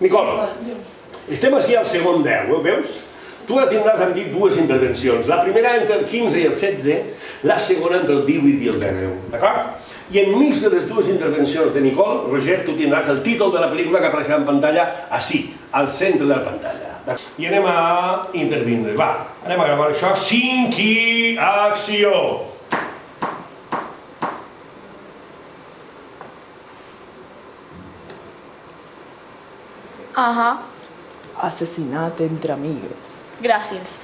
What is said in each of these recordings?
Nicole, estem així al segon 10, veus? Tu ara tindràs, hem dit, dues intervencions. La primera entre el 15 i el 16, la segona entre el 18 i el 19, d'acord? I enmig de les dues intervencions de Nicole, Roger, tu tindràs el títol de la pel·lícula que apareixerà en pantalla així, al centre de la pantalla. I anem a intervindre. Va, anem a gravar això. 5 i acció! Ajá. Asesinato entre amigues. Gracias.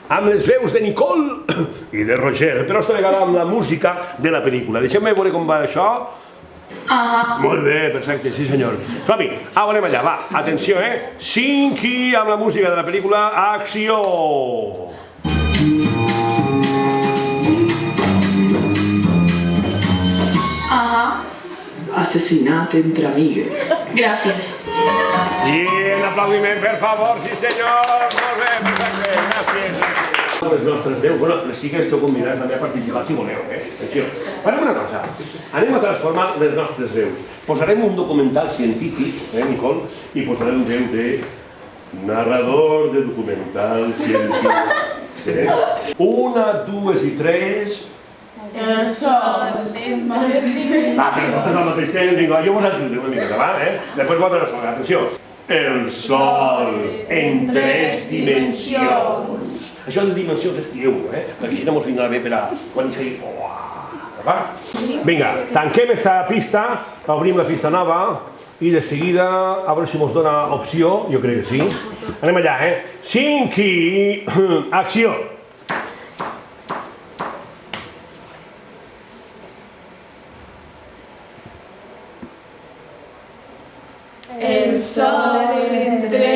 Amb les veus de Nicole i de Roger, però esta vegada amb la música de la pel·lícula. Deixem-me veure com va això. Ajá. Molt bé, perfecte, sí senyor. Som-hi, anem allà, va, atenció, 5 i amb la música de la pel·lícula, acció! Ajá. Asesinato entre amigues. Gracias. I un aplaudiment, per favor, sí senyor! Molt bé, perfecte, gràcies. Les nostres veus, bueno, sí que esteu convidats també a participar si voleu, Atenció. Farem una cosa, anem a transformar les nostres veus. Posarem un documental científic, Nicole, i posarem veu de narrador de documental científic. 1, 2 i 3... El sol. Va, però al mateix temps, jo vos ajudo una miqueta, va, Després vosaltres no atenció. El sol en 3 dimensions. Això de dimensions estireu, perquè així no mos vindrà bé per a quan hi sigui... Vinga, tanquem esta pista, obrim la pista nova i de seguida, a veure si mos dona opció, jo crec que sí. Anem allà, 5 i acció! El sol en 3